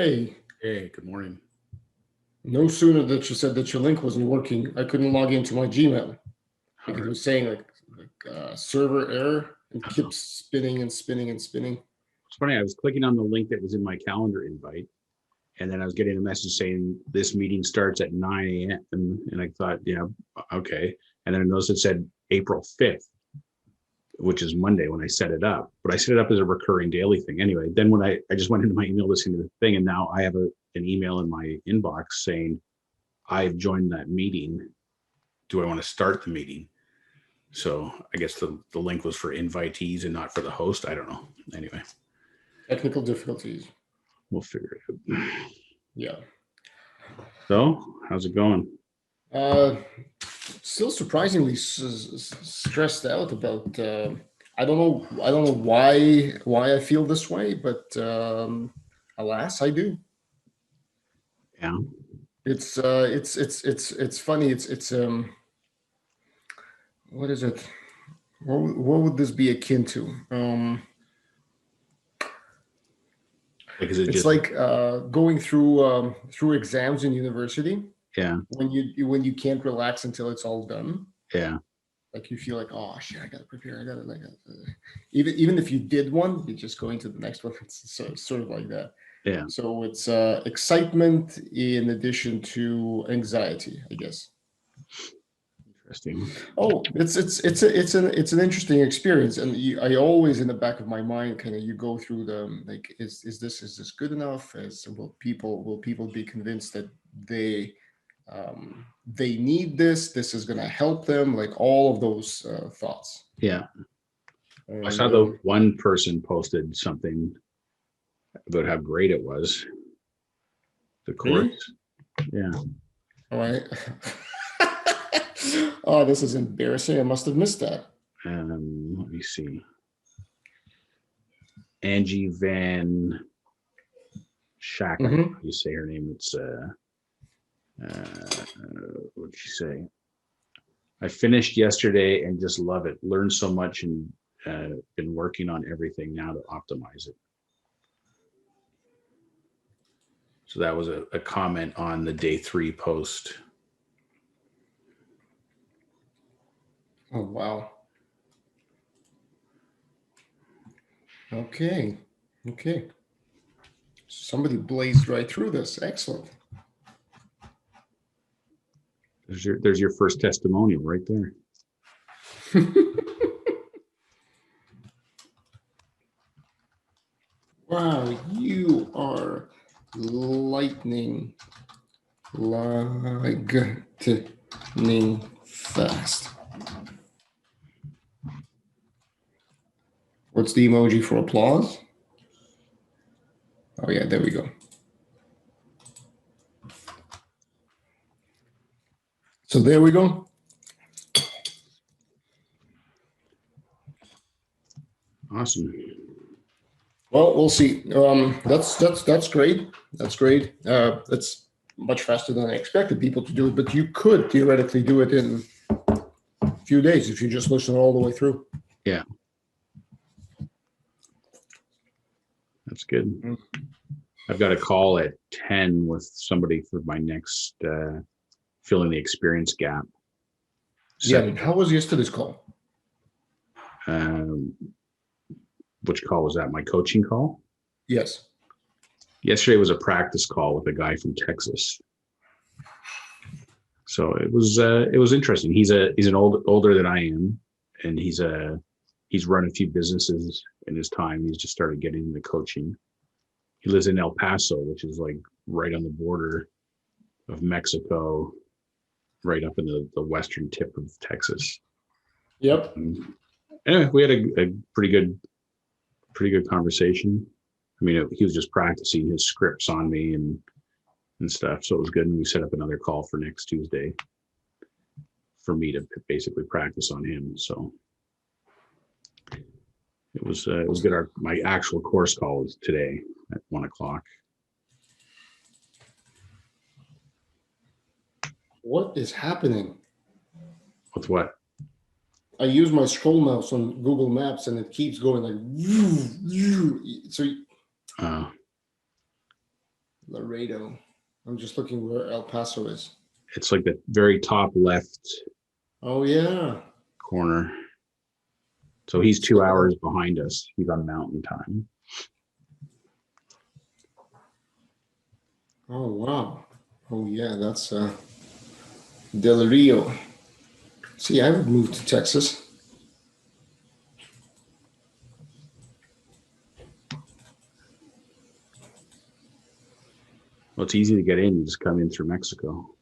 Hey, Hey, good morning. no sooner that you said that your link wasn't working, I couldn't log into my Gmail All because it right. was saying server error and kept spinning and spinning and spinning. It's funny. I was clicking on the link that was in my calendar invite, and then I was getting a message saying this meeting starts at 9 a.m. And I thought, yeah, okay. And then I noticed it said April 5th, which is Monday when I set it up. But I set it up as a recurring daily thing. Anyway, then when I just went into my email listening to the thing, and now I have an email in my inbox saying I've joined that meeting. Do I want to start the meeting? So I guess the link was for invitees and not for the host. I don't know. Anyway, Technical difficulties. we'll figure it out. Yeah. So, how's it going? Uh, Still surprisingly stressed out about. I don't know. I don't know why I feel this way, but alas, I do. Yeah. It's funny. It's what is it? What would this be akin to? Like, is it It's just, like going through exams in university yeah, when you can't relax until it's all done. yeah, Like you feel like, oh shit, I gotta prepare. I gotta like even if you did one, you're just going to the next one. It's sort of like that. yeah. So it's excitement in addition to anxiety, I guess. Interesting. Oh, it's an interesting experience, and I always in the back of my mind, kind of you go through the like, is this good enough? Will people be convinced that they need this? This is going to help them, like all of those thoughts. Yeah. I And saw the one person posted something about how great it was, the really, course. Yeah. all right. Oh, this is embarrassing. I must have missed that. Let me see. Angie Van Shack, I don't know Hmm. how you say her name. It's, what did she say? I finished yesterday and just love it. Learned so much and been working on everything now to optimize it. So that was a comment on the day 3 post. Oh wow. Okay. Okay. Somebody blazed right through this. Excellent. There's your first testimonial right there. Wow, you are lightning fast. What's the emoji for applause? Oh yeah, there we go. So there we go. Awesome. Well, we'll see. That's great. That's great. That's much faster than I expected people to do it, but you could theoretically do it in a few days if you just listen all the way through. Yeah. That's good. Mm. I've got a call at 10 with somebody for my next filling the experience gap. Yeah. How was yesterday's call? Um, which call was that? My coaching call? Yes. Yesterday was a practice call with a guy from Texas. So it was interesting. He's an older than I am, and he's run a few businesses in his time. He's just started getting into coaching. He lives in El Paso, which is like right on the border of Mexico, right up in the western tip of Texas. Yep. Anyway, we had a pretty good conversation. I mean, he was just practicing his scripts on me and stuff, so it was good. And we set up another call for next Tuesday for me to basically practice on him. So it was good. My actual course call is today at 1:00. What is happening? With what? I use my scroll mouse on Google Maps and it keeps going like so. Laredo. I'm just looking where El Paso is. It's like the very top left Oh yeah. corner. So he's 2 hours behind us. He's on Mountain Time. Oh wow. Oh yeah, that's Del Rio. See, I would move to Texas. Well, it's easy to get in. You just come in through Mexico.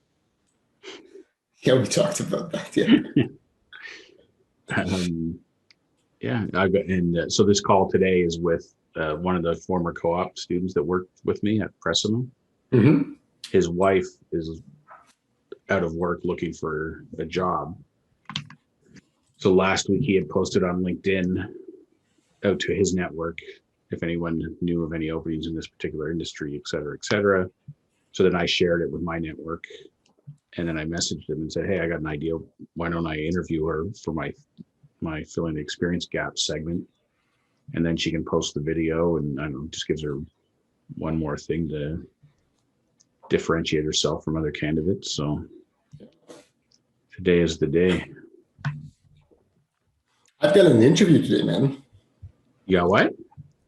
Yeah, we talked about that. Yeah. Yeah, so this call today is with one of the former co-op students that worked with me at Pressimo. Mm-hmm. His wife is out of work looking for a job. So last week he had posted on LinkedIn out to his network if anyone knew of any openings in this particular industry, et cetera, et cetera. So then I shared it with my network, and then I messaged him and said, "Hey, I got an idea. Why don't I interview her for my filling the experience gap segment?" And then she can post the video, and I don't know, just gives her one more thing to differentiate herself from other candidates. So today is the day. I've got an interview today, man. You got what?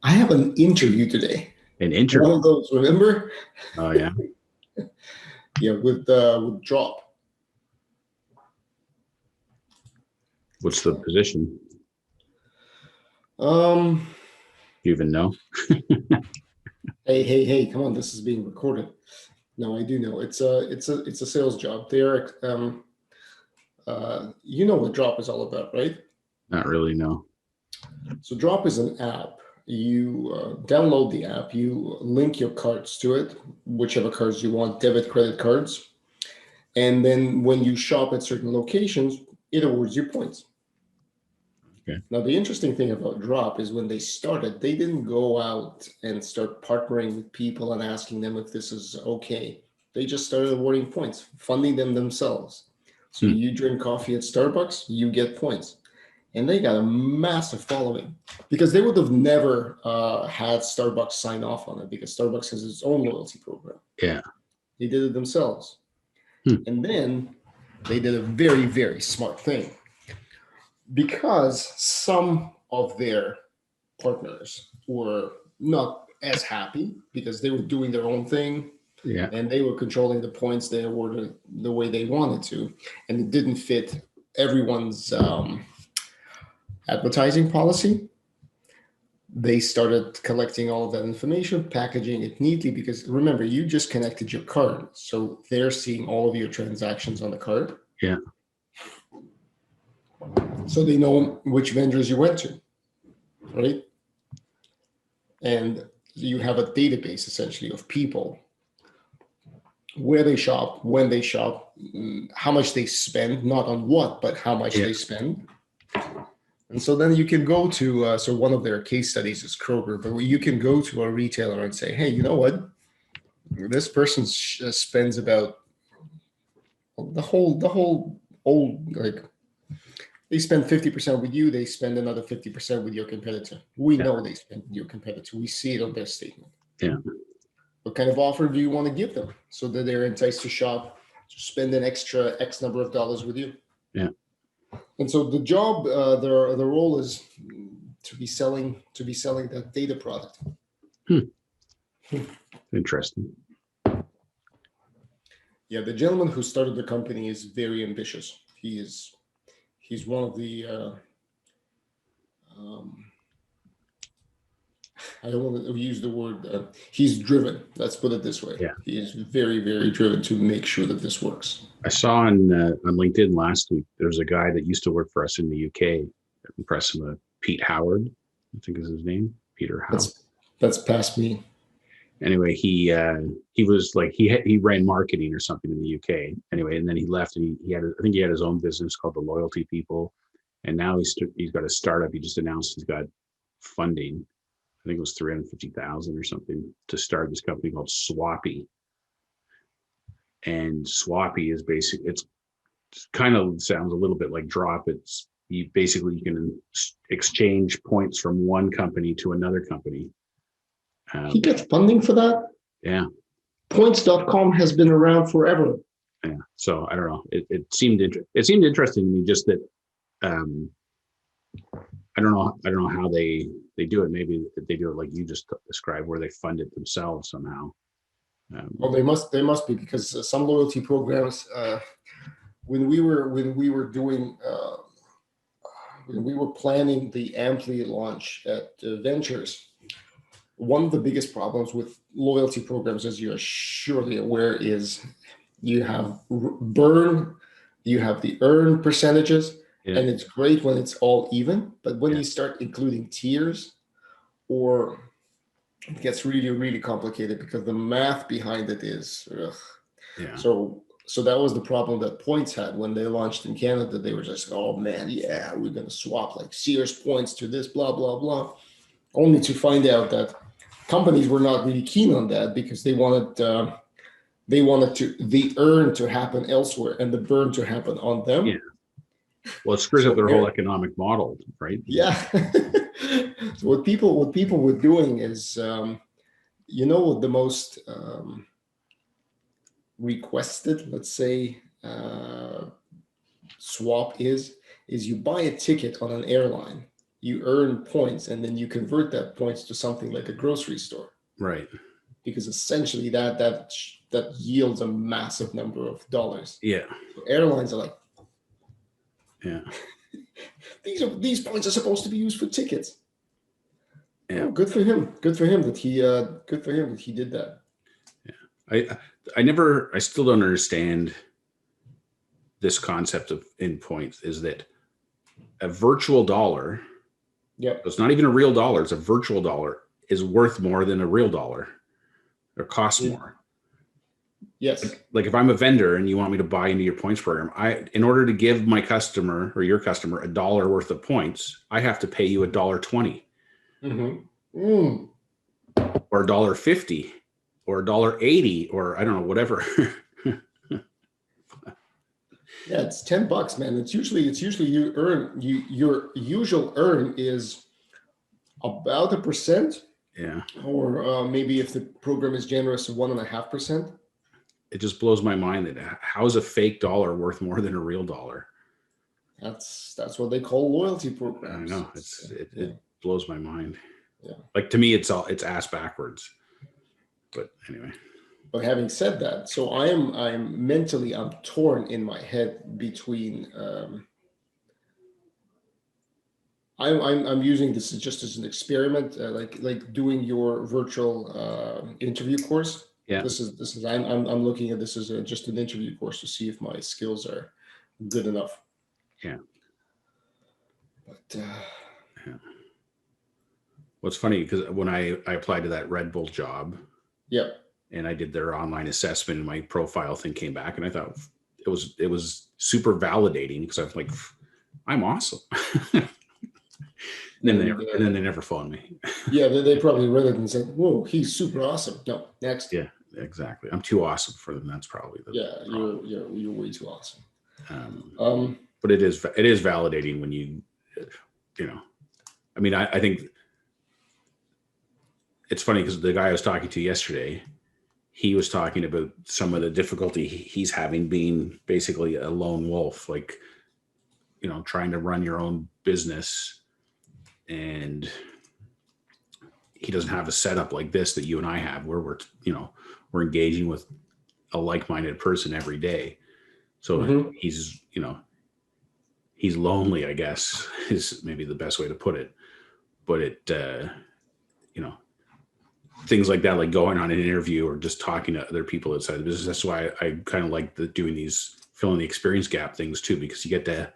I have an interview today. An interview. One of those, remember? Oh yeah. Yeah, with Drop. What's the position? Um. You even know? Hey! Come on, this is being recorded. No, I do know. It's a sales job. They are. You know what Drop is all about, right? Not really. No. So Drop is an app. You download the app. You link your cards to it, whichever cards you want, debit, credit cards, and then when you shop at certain locations, it awards you points. Okay. Now, the interesting thing about Drop is when they started, they didn't go out and start partnering with people and asking them if this is okay. They just started awarding points, funding them themselves. So you drink coffee at Starbucks, you get points. And they got a massive following because they would have never had Starbucks sign off on it because Starbucks has its own loyalty program. Yeah. They did it themselves. And then they did a very, very smart thing. Because some of their partners were not as happy because they were doing their own thing, Yeah. and they were controlling the points they awarded the way they wanted to, and it didn't fit everyone's advertising policy. They started collecting all of that information, packaging it neatly, because remember, you just connected your card, so they're seeing all of your transactions on the card. Yeah. So they know which vendors you went to, right? And you have a database essentially of people, where they shop, when they shop, how much they spend, not on what, but how much they spend. And so then you can go to, so one of their case studies is Kroger, but you can go to a retailer and say, hey, you know what? This person spends about the whole old, like, they spend 50% with you, they spend another 50% with your competitor. We know they spend with your competitor. We see it on their statement. Yeah. What kind of offer do you want to give them so that they're enticed to shop, to spend an extra X number of dollars with you? Yeah. And so the job, the role is to be selling that data product. Interesting. Yeah, the gentleman who started the company is very ambitious. He's one of the I don't want to use the word, he's driven. Let's put it this way. Yeah. He is very, very driven to make sure that this works. I saw on LinkedIn last week, there's a guy that used to work for us in the UK, Pressima, Pete Howard, I think is his name, Peter Howard. That's past me. Anyway, he was like, he ran marketing or something in the UK. Anyway, and then he left and I think he had his own business called the Loyalty People. And now he's got a startup. He just announced he's got funding. I think it was 350,000 or something to start this company called Swappy. And Swappy is it's kind of sounds a little bit like Drop. It's you can exchange points from one company to another company. He gets funding for that? Yeah. points.com has been around forever. Yeah. So I don't know. It seemed interesting to me, just that I don't know how they do it. Maybe they do it like you just described, where they fund it themselves somehow. Well, they must be, because some loyalty programs, when we were doing when we were planning the Ampli launch at Ventures, one of the biggest problems with loyalty programs, as you're surely aware, is you have burn, you have the earn percentages, Yeah. and it's great when it's all even. But when Yeah. you start including tiers, or it gets really, really complicated, because the math behind it is, ugh. Yeah. So that was the problem that Points had when they launched in Canada. They were just, oh man, yeah, we're going to swap like Sears points to this, blah, blah, blah. Only to find out that companies were not really keen on that, because they wanted to the earn to happen elsewhere and the burn to happen on them. Yeah. Well, it screws up their whole economic model, right? Yeah. So what people were doing is, the most requested, let's say, swap is you buy a ticket on an airline, you earn points, and then you convert that points to something like a grocery store. Right. Because essentially that yields a massive number of dollars. Yeah. So airlines are like, yeah, these points are supposed to be used for tickets. Yeah. Oh, good for him. Good for him that he did that. Yeah. I still don't understand this concept of in points, is that a virtual dollar, it's not even a real dollar, it's a virtual dollar, is worth more than a real dollar, or costs more. Yes. Like if I'm a vendor and you want me to buy into your points program, in order to give my customer or your customer $1 worth of points, I have to pay you $1.20. Mm-hmm. Or $1.50 or $1.80, or I don't know, whatever. Yeah, it's $10, man. It's usually you earn your usual earn is about 1%. Yeah. Or maybe if the program is generous, 1.5%. It just blows my mind that how is a fake dollar worth more than a real dollar? That's what they call loyalty programs. I know, it blows my mind. Yeah. Like, to me, it's ass backwards. But anyway. But having said that, so I'm mentally torn in my head between. I'm using this just as an experiment, like doing your virtual interview course. Yeah. This is I'm looking at this as just an interview course to see if my skills are good enough. Yeah. But yeah. What's funny, because when I applied to that Red Bull job, and I did their online assessment, and my profile thing came back, and I thought it was super validating, because I was like, I'm awesome. And then they never phoned me. Yeah, they probably read it and said, "Whoa, he's super awesome." No, next. Yeah, exactly. I'm too awesome for them. That's probably the problem. You're way too awesome. But it is validating when you I mean, I think it's funny, because the guy I was talking to yesterday, he was talking about some of the difficulty he's having being basically a lone wolf, like, trying to run your own business. And he doesn't have a setup like this that you and I have, where we're engaging with a like-minded person every day. So he's lonely, I guess, is maybe the best way to put it. But things like that, like going on an interview or just talking to other people outside the business. That's why I kind of like doing these filling the experience gap things too, because you get to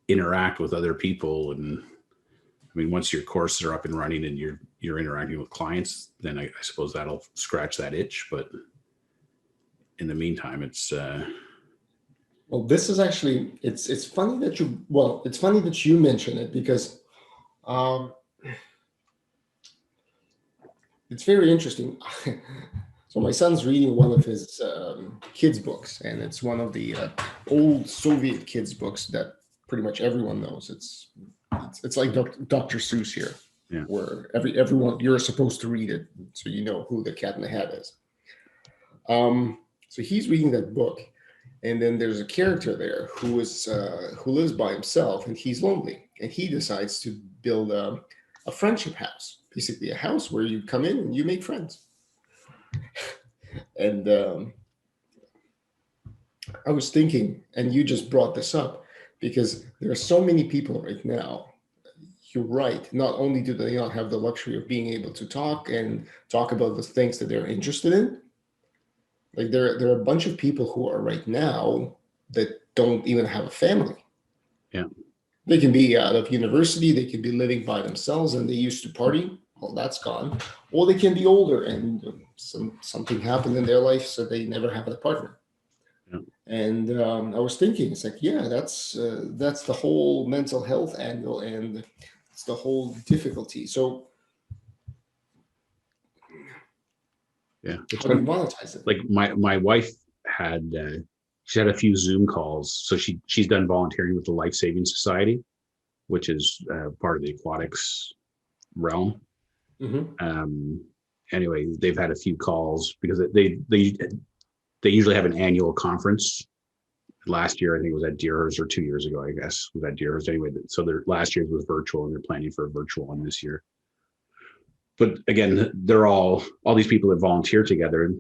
interact with other people. And I mean, once your courses are up and running and you're interacting with clients, then I suppose that'll scratch that itch. But in the meantime, it's well, this is actually it's funny that you mention it, because it's very interesting. So my son's reading one of his kids' books, and it's one of the old Soviet kids' books that pretty much everyone knows. It's like Dr. Seuss here, where everyone, you're supposed to read it so you know who the Cat in the Hat is. So he's reading that book, and then there's a character there who lives by himself, and he's lonely, and he decides to build a friendship house, basically a house where you come in and you make friends. And I was thinking, and you just brought this up, because there are so many people right now. You're right. Not only do they not have the luxury of being able to talk about the things that they're interested in, like there are a bunch of people who are right now that don't even have a family. Yeah. They can be out of university, they can be living by themselves, and they used to party. Well, that's gone. Or they can be older and something happened in their life, so they never have a partner. Yeah. And I was thinking, it's like, yeah, that's the whole mental health angle, and it's the whole difficulty. So Yeah. how do you monetize it? Like my wife had she had a few Zoom calls. So she's done volunteering with the Life Saving Society, which is part of the aquatics realm. Mm-hmm. Anyway, they've had a few calls because they usually have an annual conference. Last year, I think it was at Deerhurst, or 2 years ago, I guess, was at Deerhurst. Anyway, so their last year's was virtual, and they're planning for a virtual one this year. But again, they're all these people that volunteer together,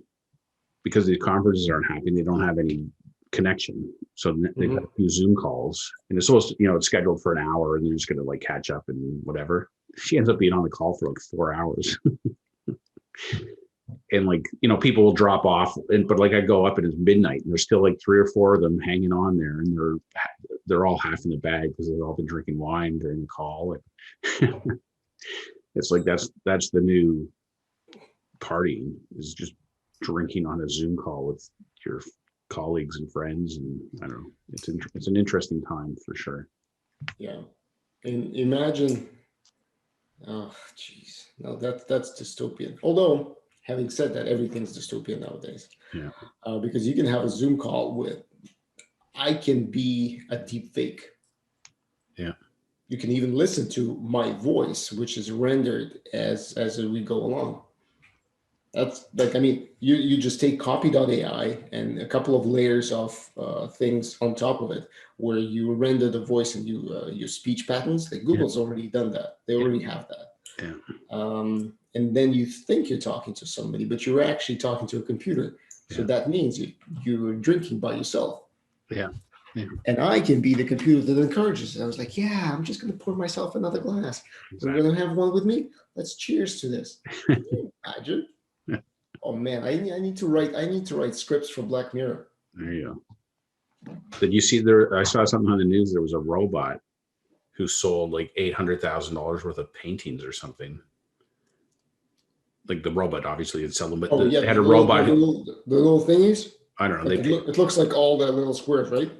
because the conferences aren't happening, they don't have any connection. So they've got a few Zoom calls, and it's supposed to, it's scheduled for an hour, and they're just going to like catch up and whatever. She ends up being on the call for like 4 hours. And like, people will drop off, but like I go up and it's midnight and there's still like 3 or 4 of them hanging on there, and they're all half in the bag because they've all been drinking wine during the call. It's like that's the new partying, is just drinking on a Zoom call with your colleagues and friends. And I don't know, it's an interesting time for sure. Yeah. And imagine, oh geez, no, that's dystopian. Although having said that, everything's dystopian nowadays. Yeah. Because you can have a Zoom call with, I can be a deep fake. Yeah. You can even listen to my voice, which is rendered as we go along. That's like, I mean, you just take copy.ai and a couple of layers of things on top of it, where you render the voice and you your speech patterns. Like Google's already done that. They already have that. Yeah. And then you think you're talking to somebody, but you're actually talking to a computer. So that means you're drinking by yourself. Yeah. Yeah. And I can be the computer that encourages it. I was like, yeah, I'm just going to pour myself another glass. Exactly. We're going to have one with me. Let's cheers to this. Can you imagine? Oh man, I need to write scripts for Black Mirror. There you go. Did you see there? I saw something on the news. There was a robot who sold like $800,000 worth of paintings or something. Like the robot, obviously, had sell them, but they had a robot. The little thingies. I don't know. Like it looks like all the little squares, right?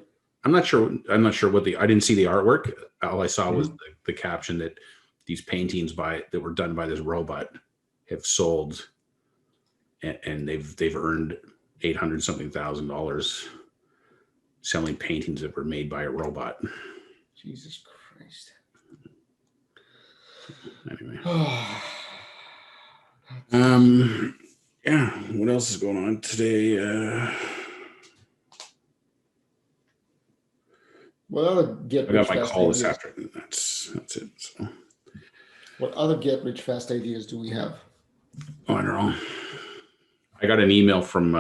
I'm not sure what I didn't see the artwork. All I saw was the caption that these paintings that were done by this robot have sold, and they've earned $800,000 selling paintings that were made by a robot. Jesus Christ. Anyway. Yeah. What else is going on today? What other I got my call this afternoon. That's it. So. What other get rich fast ideas do we have? Oh, I don't know. I got an email from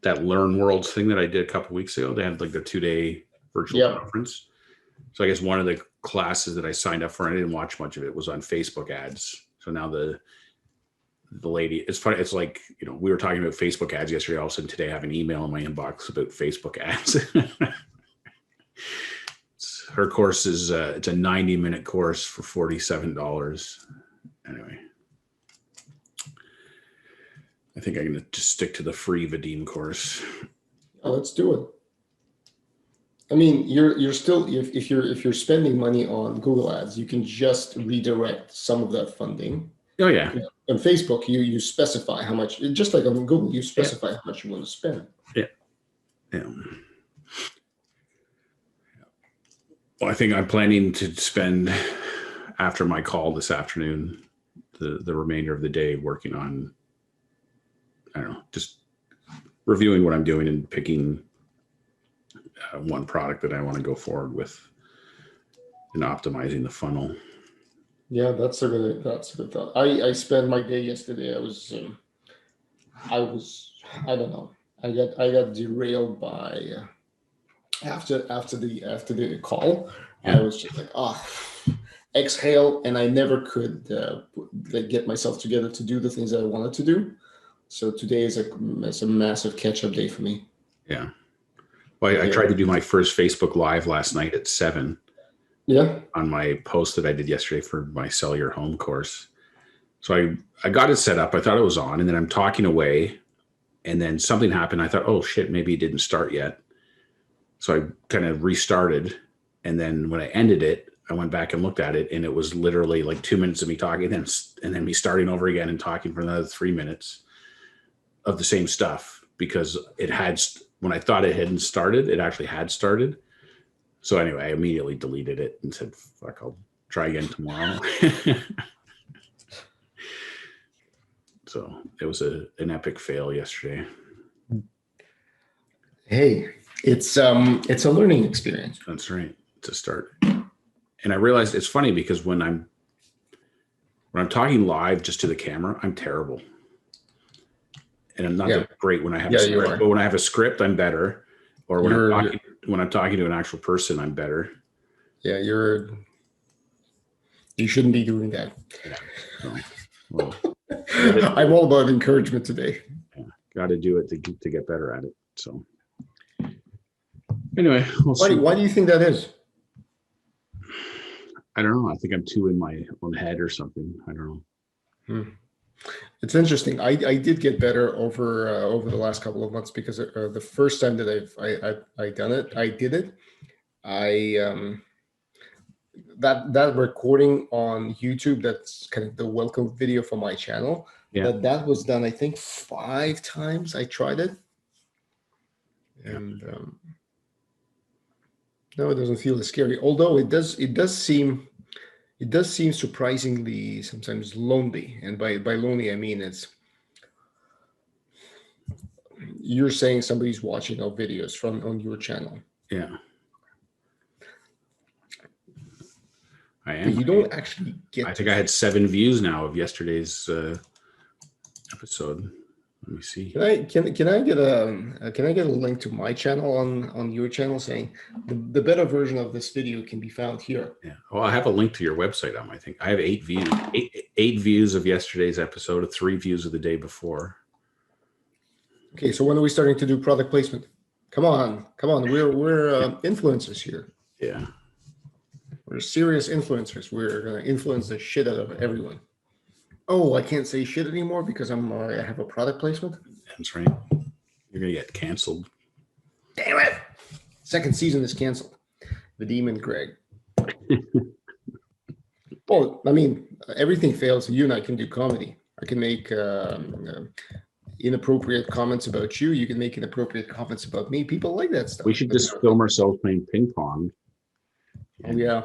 that Learn Worlds thing that I did a couple of weeks ago. They had like the 2-day virtual conference. So I guess one of the classes that I signed up for, and I didn't watch much of it, was on Facebook ads. So now the lady, it's funny. It's like, we were talking about Facebook ads yesterday. All of a sudden today I have an email in my inbox about Facebook ads. Her course is it's a 90-minute course for $47. Anyway, I think I'm going to just stick to the free Vadim course. Oh, let's do it. I mean, you're still, if you're spending money on Google Ads, you can just redirect some of that funding. Oh yeah. On Facebook, you specify how much. Just like on Google, you specify how much you want to spend. Yeah. Yeah. Well, I think I'm planning to spend, after my call this afternoon, the remainder of the day working on, I don't know, just reviewing what I'm doing and picking one product that I want to go forward with and optimizing the funnel. Yeah, that's a good thought. I spent my day yesterday. I don't know. I got derailed by after the call. Yeah. I was just like, exhale, and I never could like get myself together to do the things that I wanted to do. So today is a massive catch up day for me. Yeah. Well, I tried to do my first Facebook Live last night at 7. Yeah. On my post that I did yesterday for my Sell Your Home course. So I got it set up. I thought it was on, and then I'm talking away, and then something happened. I thought, oh shit, maybe it didn't start yet. So I kind of restarted, and then when I ended it, I went back and looked at it, and it was literally like 2 minutes of me talking, and then me starting over again and talking for another 3 minutes of the same stuff, because it had, when I thought it hadn't started, it actually had started. So anyway, I immediately deleted it and said, fuck, I'll try again tomorrow. So it was an epic fail yesterday. Hey, it's a learning experience. That's right. To start. And I realized it's funny because when I'm talking live just to the camera, I'm terrible. And I'm not that great when I have a script, but when I have a script, I'm better. Or when I'm talking to an actual person, I'm better. Yeah, you shouldn't be doing that. Yeah. So, well, I'm all about encouragement today. Yeah, got to do it to get better at it. So anyway, why do you think that is? I don't know. I think I'm too in my own head or something. I don't know. It's interesting. I did get better over the last couple of months, because the first time that I did it, that recording on YouTube, that's kind of the welcome video for my channel. Yeah. That was done, I think, 5 times I tried it. And no, it doesn't feel as scary. Although it does seem surprisingly sometimes lonely. And by lonely, I mean you're saying somebody's watching our videos on your channel. Yeah. I am. But you don't actually get. I think I had 7 views now of yesterday's episode. Let me see. Can I get a link to my channel on your channel, saying the better version of this video can be found here? Yeah. Well, I have a link to your website on my thing. I have 8 views. 8 views of yesterday's episode, 3 views of the day before. Okay, so when are we starting to do product placement? Come on. We're influencers here. Yeah. We're serious influencers. We're gonna influence the shit out of everyone. Oh, I can't say shit anymore because I have a product placement. That's right. You're gonna get canceled. Damn it! Second season is canceled. Vadim and Greg. Well, I mean, everything fails. You and I can do comedy. I can make inappropriate comments about you. You can make inappropriate comments about me. People like that stuff. We should just film ourselves playing ping pong. And, yeah.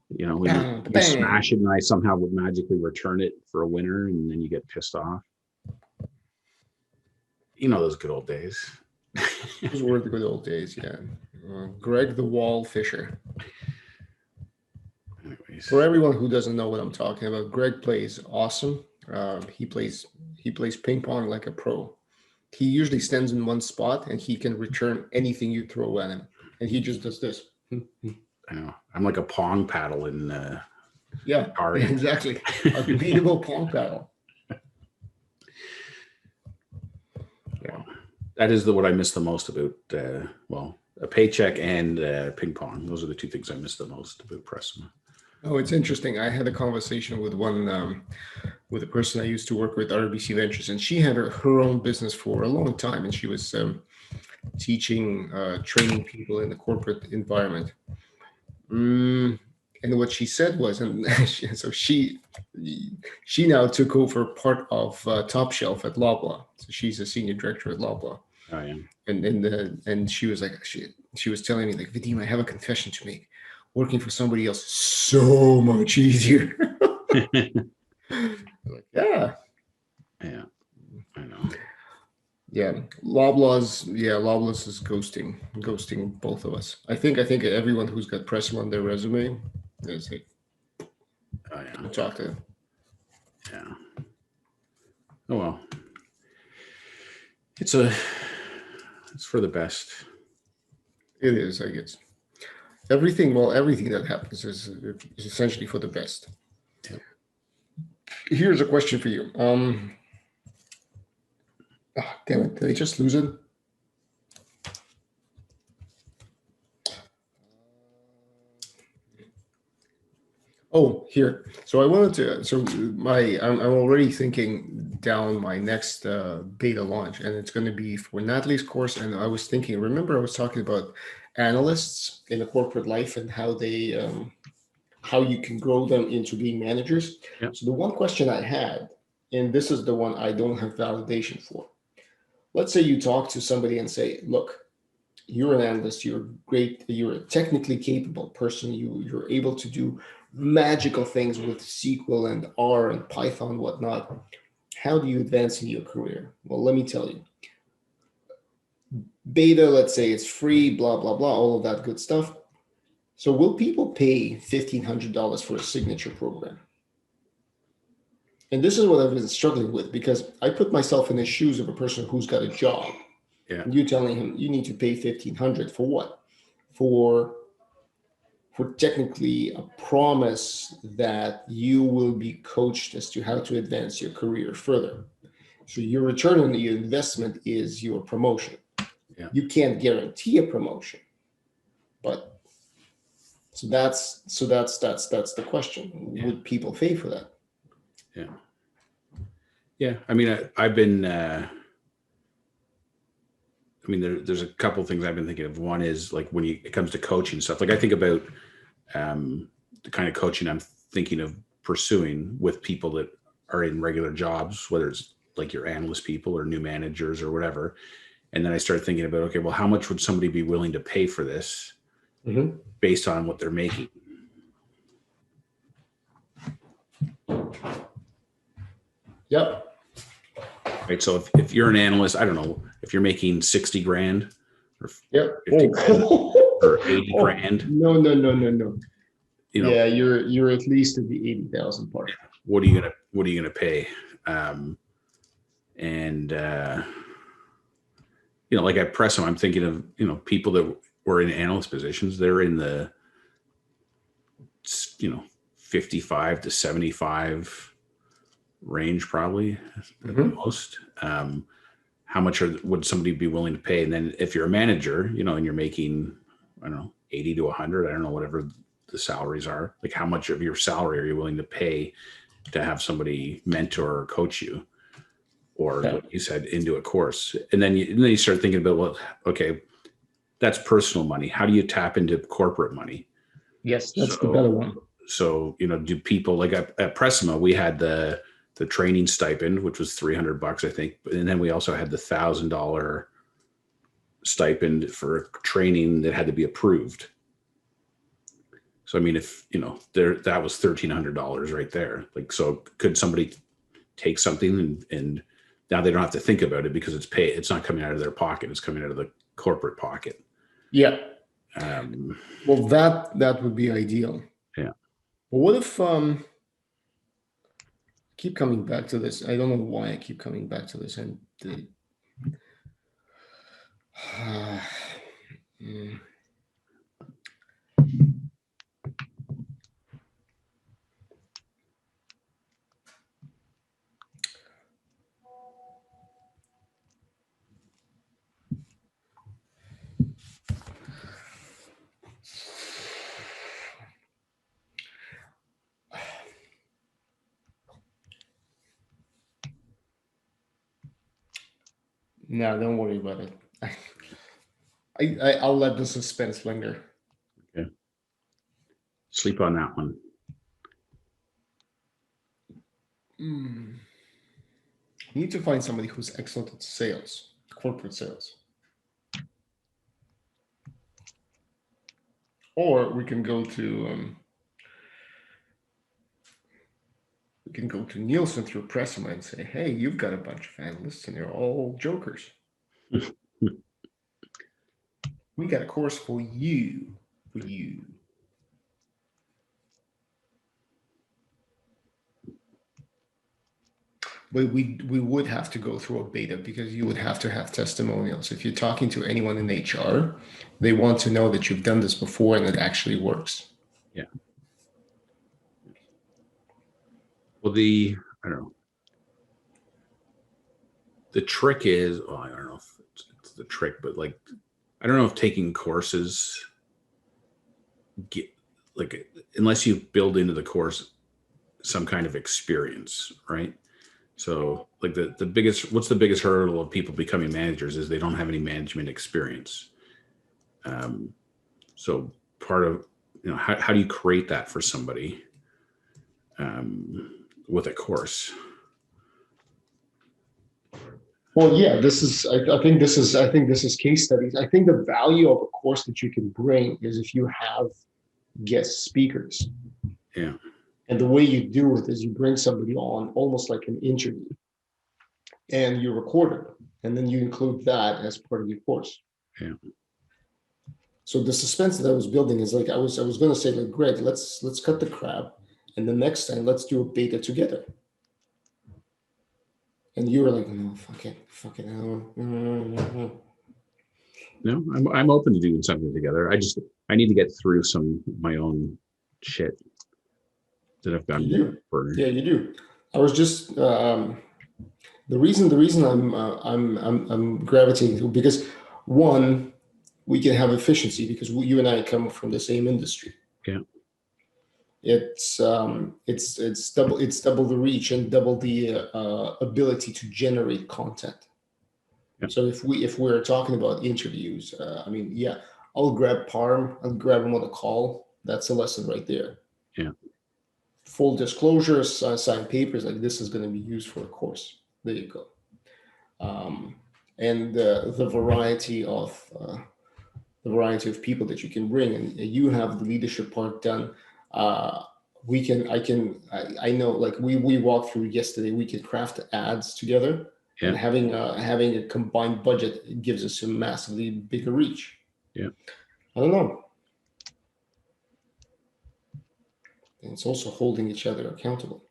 When you smash it and I somehow would magically return it for a winner, and then you get pissed off. You know those good old days. Those were the good old days, yeah. Greg the Wall Fisher. Anyways. For everyone who doesn't know what I'm talking about, Greg plays awesome. He plays ping pong like a pro. He usually stands in one spot and he can return anything you throw at him. And he just does this. I know. I'm like a pong paddle in Atari. Exactly. A beatable pong paddle. Yeah. That is what I miss the most about a paycheck and ping pong. Those are the 2 things I miss the most about Pressma. Oh, it's interesting. I had a conversation with with a person I used to work with, RBC Ventures, and she had her own business for a long time, and she was teaching, training people in the corporate environment. And what she said was, and so she now took over part of Top Shelf at Loblaw. So she's a senior director at Loblaw. Oh yeah. And she was like, she was telling me, like, Vadim, I have a confession to make. Working for somebody else is so much easier. Like, yeah. Yeah, I know. Yeah, Loblaws is ghosting both of us. I think everyone who's got Pressman on their resume is like, Oh yeah, talk to them. yeah. Oh well, it's for the best. It is, I guess. Everything that happens is essentially for the best. Yeah. Here's a question for you. Damn it, did I just lose it? Oh, here. So I wanted to. So I'm already thinking down my next beta launch, and it's going to be for Natalie's course. And I was thinking. Remember, I was talking about analysts in the corporate life and how you can grow them into being managers. Yeah. So the one question I had, and this is the one I don't have validation for. Let's say you talk to somebody and say, "Look, you're an analyst, you're great, you're a technically capable person, you're able to do magical things with SQL and R and Python and whatnot. How do you advance in your career?" Well, let me tell you. Beta, let's say it's free, blah, blah, blah, all of that good stuff. So will people pay $1,500 for a signature program? And this is what I've been struggling with, because I put myself in the shoes of a person who's got a job. Yeah. And you telling him you need to pay 1,500 for what? For technically a promise that you will be coached as to how to advance your career further. So your return on your investment is your promotion. Yeah. You can't guarantee a promotion, but that's the question. Yeah. Would people pay for that? Yeah. Yeah. I mean, I've been. I mean, there's a couple things I've been thinking of. One is like when it comes to coaching stuff. Like I think about the kind of coaching I'm thinking of pursuing with people that are in regular jobs, whether it's like your analyst people or new managers or whatever. And then I started thinking about, okay, well, how much would somebody be willing to pay for this based on what they're making? Yep. Right. So if you're an analyst, I don't know, if you're making 60 grand or Yep. 50 grand or 80 Oh, grand, no. you know, Yeah, you're at least at the 80,000 part. what are you gonna pay? And like at Pressum, I'm thinking of people that were in analyst positions. They're in the 55 to 75 range, probably at the most. How much would somebody be willing to pay? And then if you're a manager, and you're making, I don't know, 80 to 100, I don't know, whatever the salaries are, like how much of your salary are you willing to pay to have somebody mentor or coach you, or what you said, into a course? And then you start thinking about, well, okay, that's personal money. How do you tap into corporate money? Yes, that's the better one. So, do people like at Pressima, we had the training stipend, which was $300, I think. And then we also had the $1,000 stipend for training that had to be approved. So, I mean, if, that was $1,300 right there. Like, so could somebody take something and now they don't have to think about it because it's not coming out of their pocket. It's coming out of the corporate pocket. Yeah. Well, that would be ideal. Yeah. But what if keep coming back to this? I don't know why I keep coming back to this. And no, don't worry about it. I'll let the suspense linger. Okay. Sleep on that one. You need to find somebody who's excellent at sales, corporate sales. Or we can go to Nielsen through Pressima and say, "Hey, you've got a bunch of analysts, and they're all jokers. We got a course for you. For you. But we would have to go through a beta because you would have to have testimonials. If you're talking to anyone in HR, they want to know that you've done this before and it actually works. Yeah. Well, I don't know. The trick is, well, I don't know if it's the trick, but like, I don't know if taking courses unless you build into the course some kind of experience, right? So like what's the biggest hurdle of people becoming managers is they don't have any management experience. So part of, how do you create that for somebody with a course? Well, yeah, I think this is case studies. I think the value of a course that you can bring is if you have guest speakers. Yeah. And the way you do it is you bring somebody on almost like an interview and you record it. And then you include that as part of your course. Yeah. So the suspense that I was building is like, I was going to say, like, Greg, let's cut the crap. And the next time let's do a beta together. And you were like, no, fuck it. No, I'm open to doing something together. I need to get through some of my own shit that I've done. Yeah, you do. I was just the reason I'm gravitating to, because one, we can have efficiency because you and I come from the same industry. Yeah. It's double the reach and double the ability to generate content. Yeah. So if we're talking about interviews, I mean, yeah, I'll grab Parm, I'll grab him on a call. That's a lesson right there. Yeah. Full disclosure, sign papers, like this is going to be used for a course. There you go. And the variety of people that you can bring, and you have the leadership part done. I know, like we walked through yesterday, we could craft ads together. Yeah. And having a combined budget, it gives us a massively bigger reach. Yeah. I don't know. And it's also holding each other accountable.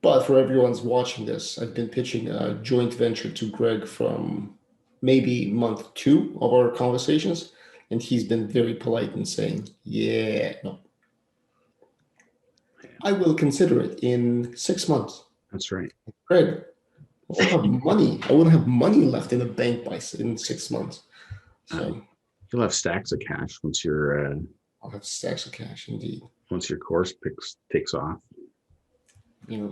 But for everyone's watching this, I've been pitching a joint venture to Greg from maybe month 2 of our conversations. And he's been very polite in saying, yeah, no. I will consider it in 6 months. That's right. Greg, I won't have money. I won't have money left in the bank in 6 months. So you'll have stacks of cash once you're. I'll have stacks of cash, indeed. Once your course takes off. Yeah.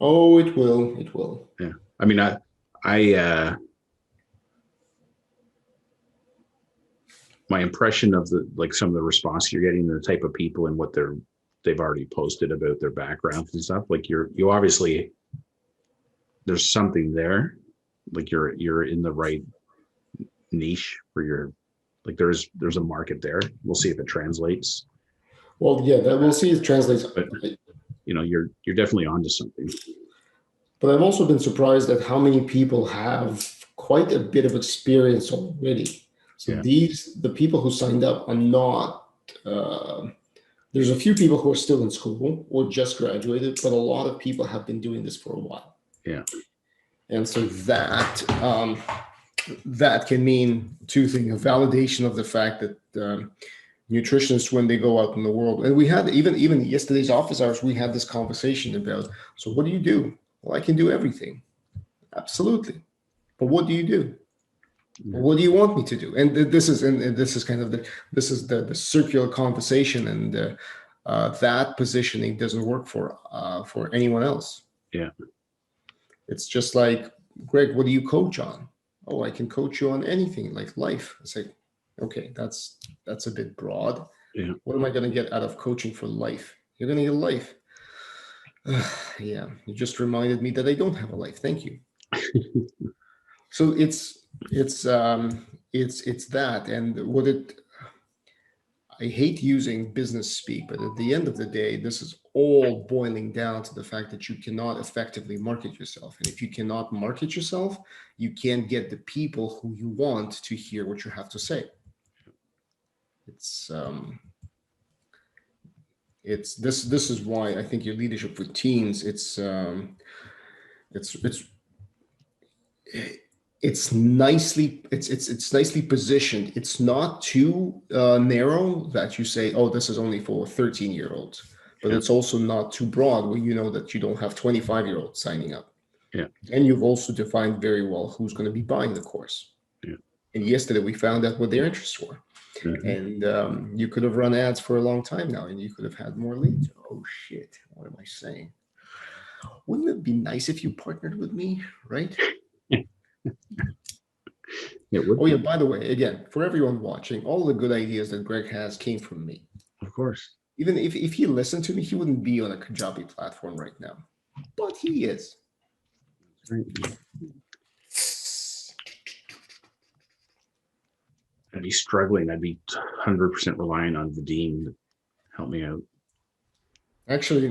Oh, it will. It will. Yeah. I mean, my impression of some of the response you're getting, the type of people and what they've already posted about their backgrounds and stuff, like you obviously, there's something there, like you're in the right niche for your, like there's a market there. We'll see if it translates. Well, yeah, we'll see if it translates. But you're definitely onto something. But I've also been surprised at how many people have quite a bit of experience already. So yeah. The people who signed up are not, there's a few people who are still in school or just graduated, but a lot of people have been doing this for a while. Yeah. And so that can mean two things: a validation of the fact that nutritionists, when they go out in the world, and we had even yesterday's office hours, we had this conversation about, so what do you do? Well, I can do everything. Absolutely. But what do you do? Well, what do you want me to do? And this is kind of the circular conversation, and that positioning doesn't work for anyone else. Yeah. It's just like, Greg, what do you coach on? Oh, I can coach you on anything, like life. It's like, okay, that's a bit broad. Yeah. What am I going to get out of coaching for life? You're going to get life. Yeah, you just reminded me that I don't have a life. Thank you. So it's that, and I hate using business speak, but at the end of the day, this is all boiling down to the fact that you cannot effectively market yourself. And if you cannot market yourself, you can't get the people who you want to hear what you have to say. It's this is why I think your leadership with teens, it's nicely positioned. It's not too narrow that you say, oh, this is only for 13-year-olds, but it's also not too broad where you know that you don't have 25-year-olds signing up. Yeah. And you've also defined very well who's going to be buying the course. Yeah. And yesterday we found out what their interests were. Mm-hmm. And you could have run ads for a long time now, and you could have had more leads. Oh shit! What am I saying? Wouldn't it be nice if you partnered with me, right? It would. Oh yeah. By the way, again, for everyone watching, all the good ideas that Greg has came from me. Of course. Even if he listened to me, he wouldn't be on a Kajabi platform right now, but he is. Right. I'd be struggling. I'd be 100% relying on Vadim to help me out. Actually,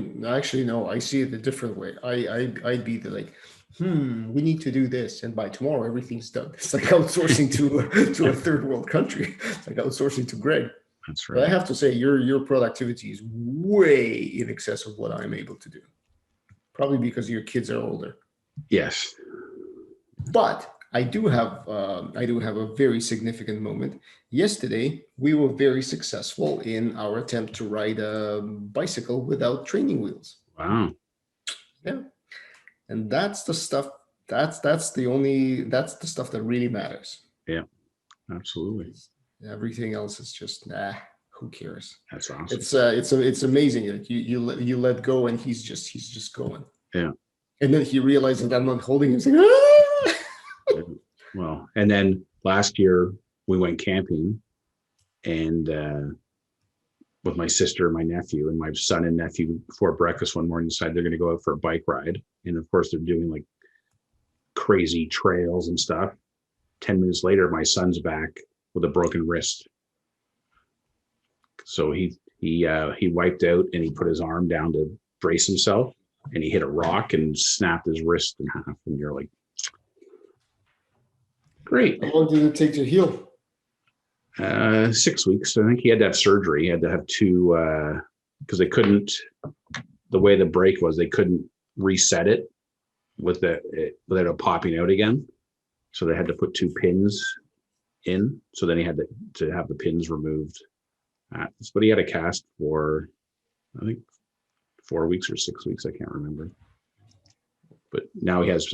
no. I see it a different way. I'd be the like, we need to do this, and by tomorrow everything's done. It's like outsourcing to a third world country. It's like outsourcing to Greg. That's But I right. have to say, your productivity is way in excess of what I'm able to do. Probably because your kids are older. Yes. But I do have a very significant moment. Yesterday, we were very successful in our attempt to ride a bicycle without training wheels. Wow. Yeah, and that's the stuff. That's the stuff that really matters. Yeah. Absolutely. Everything else is just who cares? That's awesome. It's amazing. Like you let go, and he's just going. Yeah. And then he realizes that I'm not holding him. He's like, ah! Well, and then last year we went camping, and with my sister and my nephew, and my son and nephew before breakfast one morning decided they're going to go out for a bike ride. And of course they're doing like crazy trails and stuff. 10 minutes later, my son's back with a broken wrist. So he wiped out, and he put his arm down to brace himself, and he hit a rock and snapped his wrist in half. And you're like, great. How long did it take to heal? 6 weeks. I think he had to have surgery. He had to have two, because they couldn't, the way the break was, they couldn't reset it without it popping out again. So they had to put two pins in. So then he had to have the pins removed. But he had a cast for, I think, 4 weeks or 6 weeks. I can't remember. But now he has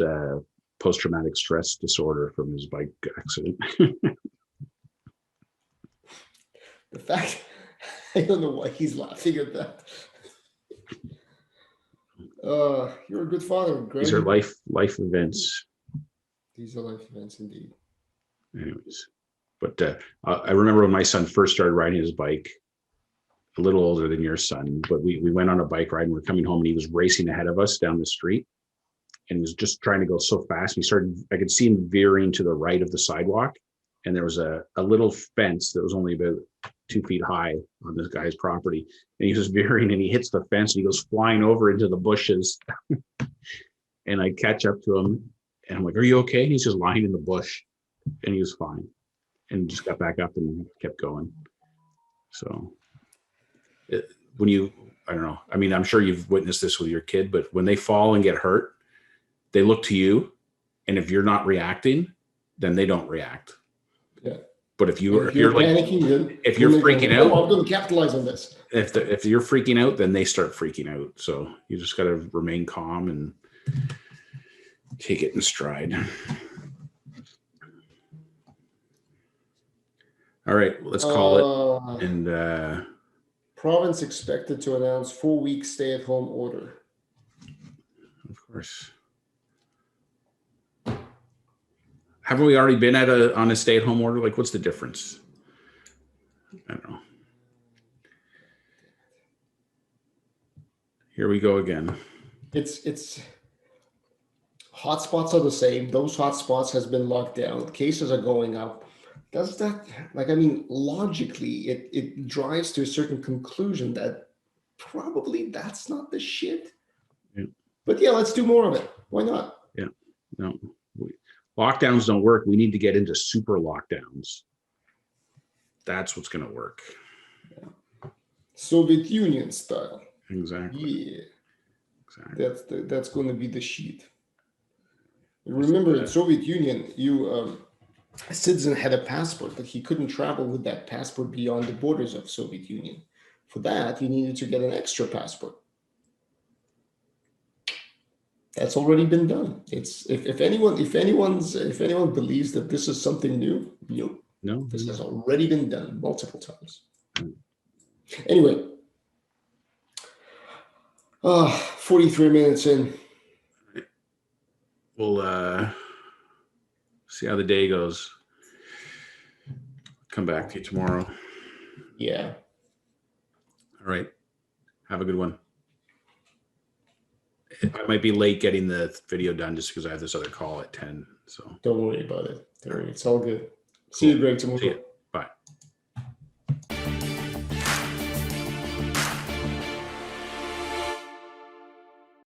post-traumatic stress disorder from his bike accident. The fact, I don't know why he's laughing at that. You're a good father, Greg. These are life events. These are life events indeed. Anyways, but I remember when my son first started riding his bike, a little older than your son, but we went on a bike ride and we're coming home, and he was racing ahead of us down the street, and he was just trying to go so fast. I could see him veering to the right of the sidewalk, and there was a little fence that was only about 2 feet high on this guy's property. And he was veering, and he hits the fence, and he goes flying over into the bushes. And I catch up to him, and I'm like, are you okay? And he's just lying in the bush, and he was fine, and just got back up and kept going. So I don't know. I mean, I'm sure you've witnessed this with your kid, but when they fall and get hurt, they look to you, and if you're not reacting, then they don't react. Yeah. But if you're panicking, if you're freaking out, I'm going to capitalize on this. If you're freaking out, then they start freaking out. So you just got to remain calm and take it in stride. All right, let's call it. And province expected to announce 4-week stay-at-home order. Of course. Haven't we already been on a stay-at-home order? Like, what's the difference? I don't know. Here we go again. It's hotspots are the same. Those hotspots has been locked down. Cases are going up. Does that, logically, it drives to a certain conclusion that probably that's not the shit. Yeah. But yeah, let's do more of it. Why not? Yeah. No. Lockdowns don't work. We need to get into super lockdowns. That's what's going to work. Soviet Union style. Exactly. Yeah. Exactly. That's going to be the sheet. Remember, in Soviet Union, a citizen had a passport, but he couldn't travel with that passport beyond the borders of Soviet Union. For that, he needed to get an extra passport. That's already been done. It's if anyone believes that this is something new, nope. No, This has already been done multiple times. Anyway, 43 minutes in. We'll see how the day goes. Come back to you tomorrow. Yeah. All right. Have a good one. I might be late getting the video done just because I have this other call at 10. So Don't worry about it. Don't worry. It's all good. See you, Greg, tomorrow. See ya.